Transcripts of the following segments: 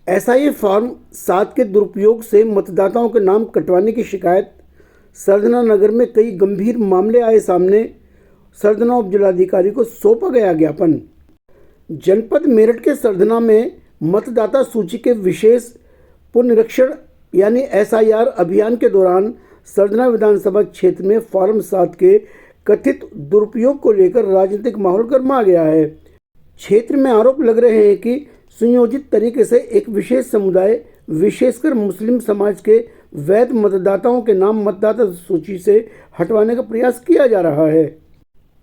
SI form 7 के दुरुपयोग से मतदाताओं के नाम कटवाने की शिकायत। सरधना नगर में कई गंभीर मामले आए सामने। सरधना उपजिलाधिकारी को सौंपा गया ज्ञापन। जनपद मेरठ के सरधना में मतदाता सूची के विशेष पुनरीक्षण यानी एसआईआर अभियान के दौरान सरधना विधानसभा क्षेत्र में फॉर्म 7 के कथित दुरुपयोग को लेकर राजनीतिक माहौल गर्मा गया है। क्षेत्र में आरोप लग रहे हैं कि सुनियोजित तरीके से एक विशेष समुदाय, विशेषकर मुस्लिम समाज के वैध मतदाताओं के नाम मतदाता सूची से हटवाने का प्रयास किया जा रहा है।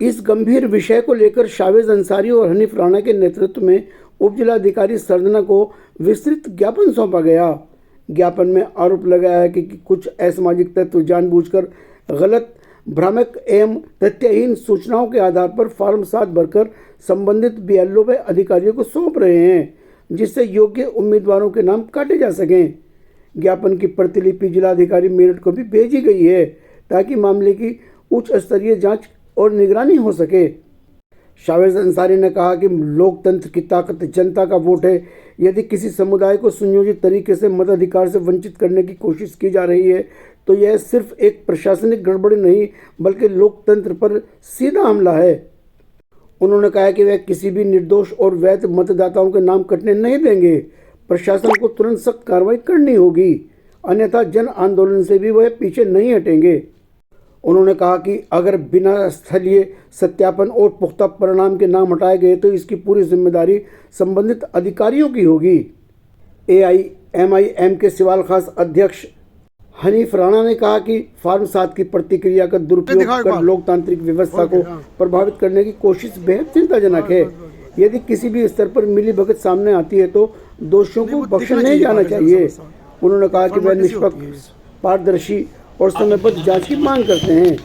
इस गंभीर विषय को लेकर शावेज अंसारी और हनीफ राणा के नेतृत्व में उपजिलाधिकारी सरधना को विस्तृत ज्ञापन सौंपा गया। ज्ञापन में आरोप लगाया है कि कुछ असामाजिक तत्व जानबूझकर गलत, भ्रामक एवं तथ्यहीन सूचनाओं के आधार पर फॉर्म 7 भरकर संबंधित बीएलओ व अधिकारियों को सौंप रहे हैं, जिससे योग्य उम्मीदवारों के नाम काटे जा सकें। ज्ञापन की प्रतिलिपि जिलाधिकारी मेरठ को भी भेजी गई है ताकि मामले की उच्च स्तरीय जांच और निगरानी हो सके। शावेज अंसारी ने कहा कि लोकतंत्र की ताकत जनता का वोट है। यदि किसी समुदाय को सुनियोजित तरीके से मताधिकार से वंचित करने की कोशिश की जा रही है तो यह सिर्फ एक प्रशासनिक गड़बड़ी नहीं बल्कि लोकतंत्र पर सीधा हमला है। उन्होंने कहा कि वे किसी भी निर्दोष और वैध मतदाताओं के नाम कटने नहीं देंगे। प्रशासन को तुरंत सख्त कार्रवाई करनी होगी, अन्यथा जन आंदोलन से भी वह पीछे नहीं हटेंगे। उन्होंने कहा कि अगर बिना स्थलीय सत्यापन और पुख्ता परिणाम के नाम हटाए गए तो इसकी पूरी जिम्मेदारी संबंधित अधिकारियों की होगी। AIMIM के सिवाल खास अध्यक्ष हनीफ राणा ने कहा कि फॉर्म 7 की प्रतिक्रिया का दुरुपयोग कर लोकतांत्रिक व्यवस्था को प्रभावित करने की कोशिश बेहद चिंताजनक है। यदि किसी भी स्तर पर मिलीभगत सामने आती है तो दोषियों को बख्शा नहीं जाना चाहिए। उन्होंने कहा कि वह निष्पक्ष, पारदर्शी और समयबद्ध जांच की मांग करते हैं।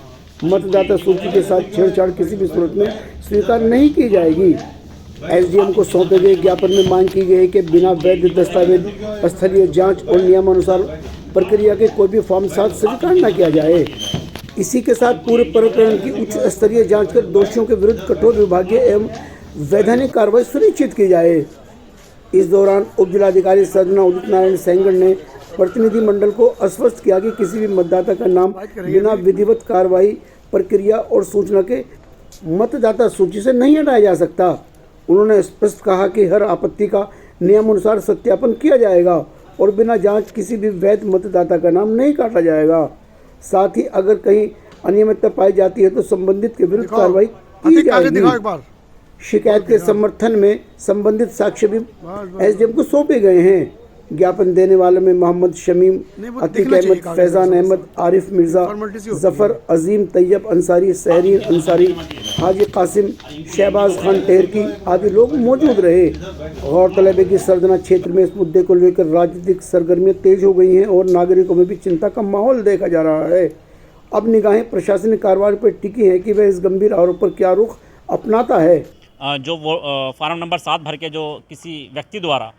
मतदाता सूची के साथ छेड़छाड़ किसी भी सूरत में स्वीकार नहीं की जाएगी। SDM को सौंपे गए ज्ञापन में मांग की गई है कि बिना वैध दस्तावेज, स्थलीय जांच और नियमानुसार प्रक्रिया के कोई भी फॉर्म 7 स्वीकार न किया जाए। इसी के साथ पूरे प्रकरण की उच्च स्तरीय जांच कर दोषियों के विरुद्ध कठोर विभागीय एवं वैधानिक कार्रवाई सुनिश्चित की जाए। इस दौरान उपजिलाधिकारी सरधना उदित नारायण सेंगर ने प्रतिनिधिमंडल को आश्वस्त किया कि किसी भी मतदाता का नाम बिना विधिवत कार्रवाई, प्रक्रिया और सूचना के मतदाता सूची से नहीं हटाया जा सकता। उन्होंने स्पष्ट कहा कि हर आपत्ति का नियमानुसार सत्यापन किया जाएगा और बिना जांच किसी भी वैध मतदाता का नाम नहीं काटा जाएगा। साथ ही अगर कहीं अनियमितता पाई जाती है तो संबंधित के विरुद्ध कार्रवाई की जाएगी। शिकायत के समर्थन में संबंधित साक्ष्य भी SDM को सौंपे गए हैं। ज्ञापन देने वालों में मोहम्मद शमीम, अतीक अहमद, फैजान अहमद, आरिफ मिर्जा, जफर, अजीम, तैयब अंसारी, सहरीन अंसारी, हाजी कासिम, शहबाज खान टेहरकी आदि लोग मौजूद रहे। गौरतलब है कि सरधना क्षेत्र में इस मुद्दे को लेकर राजनीतिक सरगर्मियां तेज हो गई हैं और नागरिकों में भी चिंता का माहौल देखा जा रहा है। अब निगाहें प्रशासनिक कार्रवाई पर टिकी है कि वह इस गंभीर आरोप पर क्या रुख अपनाता है। जो फॉर्म नंबर 7 भर के जो किसी व्यक्ति द्वारा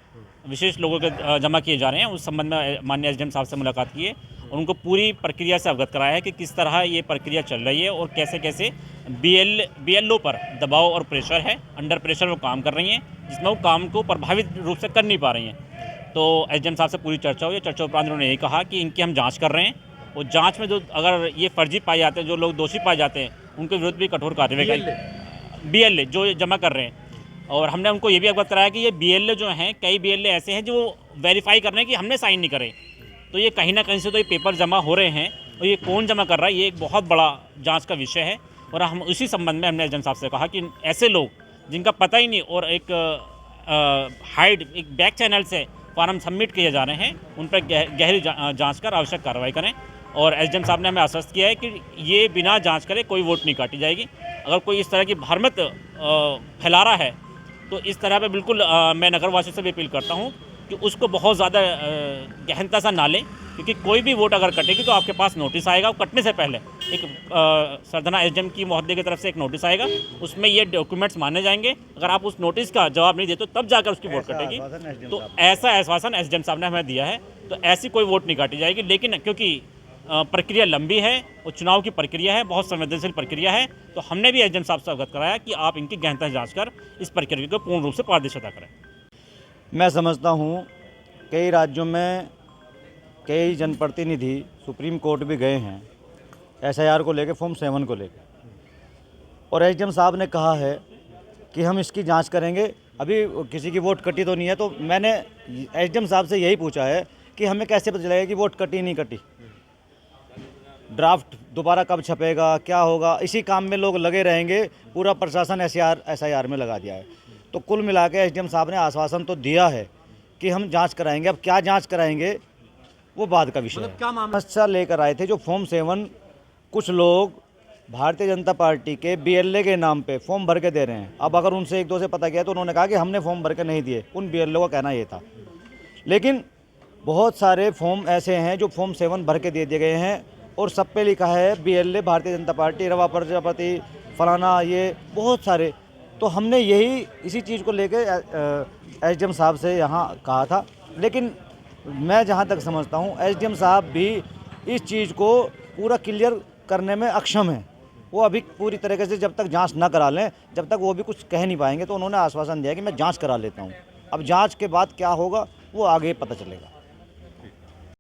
विशेष लोगों के जमा किए जा रहे हैं, उस संबंध में माननीय SDM साहब से मुलाकात की है और उनको पूरी प्रक्रिया से अवगत कराया है कि किस तरह ये प्रक्रिया चल रही है और कैसे कैसे BLO पर दबाव और प्रेशर है, अंडर प्रेशर वो काम कर रही हैं, जिसमें वो काम को प्रभावित रूप से कर नहीं पा रही हैं। तो SDM साहब से पूरी चर्चा हुई। चर्चा उपरांत उन्होंने यही कहा कि इनकी हम जाँच कर रहे हैं और जाँच में जो अगर ये फर्जी पाए जाते हैं, जो लोग दोषी पाए जाते हैं, उनके विरुद्ध भी कठोर कार्रवाई BLA जो जमा कर रहे हैं। और हमने उनको ये भी अवगत कराया कि ये BLA जो हैं, कई BLA ऐसे हैं जो वेरीफाई कर रहे हैं कि हमने साइन नहीं करे। तो ये कहीं ना कहीं से तो ये पेपर जमा हो रहे हैं और ये कौन जमा कर रहा है, ये एक बहुत बड़ा जांच का विषय है। और हम उसी संबंध में हमने SDM साहब से कहा कि ऐसे लोग जिनका पता ही नहीं और एक बैक चैनल से फॉर्म सबमिट किए जा रहे हैं, उन पर गहरी जाँच कर आवश्यक कार्रवाई करें। और SDM साहब ने हमें आश्वस्त किया है कि ये बिना जांच करे कोई वोट नहीं काटी जाएगी। अगर कोई इस तरह की भ्रमित फैला रहा है तो इस तरह पे बिल्कुल मैं नगरवासियों से भी अपील करता हूँ कि उसको बहुत ज़्यादा गहनता सा ना लें, क्योंकि कोई भी वोट अगर कटेगी तो आपके पास नोटिस आएगा। कटने से पहले एक सरधना SDM की महोदय की तरफ से एक नोटिस आएगा, उसमें ये डॉक्यूमेंट्स माने जाएंगे। अगर आप उस नोटिस का जवाब नहीं देते तो तब जाकर उसकी वोट कटेगी। तो ऐसा आश्वासन SDM साहब ने हमें दिया है। तो ऐसी कोई वोट नहीं काटी जाएगी। लेकिन क्योंकि प्रक्रिया लंबी है और चुनाव की प्रक्रिया है, बहुत संवेदनशील प्रक्रिया है, तो हमने भी SDM साहब से अवगत कराया कि आप इनकी गहनता से जांच कर इस प्रक्रिया को पूर्ण रूप से पारदर्शिता करें। मैं समझता हूँ कई राज्यों में कई जनप्रतिनिधि सुप्रीम कोर्ट भी गए हैं एसआईआर को लेकर, फॉर्म 7 को लेकर, और एसडीएम साहब ने कहा है कि हम इसकी जांच करेंगे। अभी किसी की वोट कटी तो नहीं है, तो मैंने एसडीएम साहब से यही पूछा है कि हमें कैसे पता चलेगा कि वोट कटी नहीं कटी, ड्राफ्ट दोबारा कब छपेगा, क्या होगा, इसी काम में लोग लगे रहेंगे। पूरा प्रशासन एसआईआर में लगा दिया है। तो कुल मिला के एसडीएम साहब ने आश्वासन तो दिया है कि हम जांच कराएंगे। अब क्या जांच कराएंगे वो बाद का विषय है। क्या मामला समस्या लेकर आए थे जो फॉर्म 7 कुछ लोग भारतीय जनता पार्टी के बीएलए के नाम पे फॉर्म भर के दे रहे हैं। अब अगर उनसे एक दो से पता किया तो उन्होंने कहा कि हमने फॉर्म भर के नहीं दिए, उन बीएलए को कहना ये था। लेकिन बहुत सारे फॉर्म ऐसे हैं जो फॉर्म 7 भर के दे दिए गए हैं और सब पे लिखा है बीएलए भारतीय जनता पार्टी, रवा प्रजापति, फलाना, ये बहुत सारे। तो हमने यही इसी चीज़ को लेके एसडीएम साहब से यहाँ कहा था। लेकिन मैं जहाँ तक समझता हूँ एसडीएम साहब भी इस चीज़ को पूरा क्लियर करने में अक्षम है। वो अभी पूरी तरीके से जब तक जांच ना करा लें, जब तक वो भी कुछ कह नहीं पाएंगे। तो उन्होंने आश्वासन दिया कि मैं जांच करा लेता हूँ। अब जांच के बाद क्या होगा वो आगे पता चलेगा।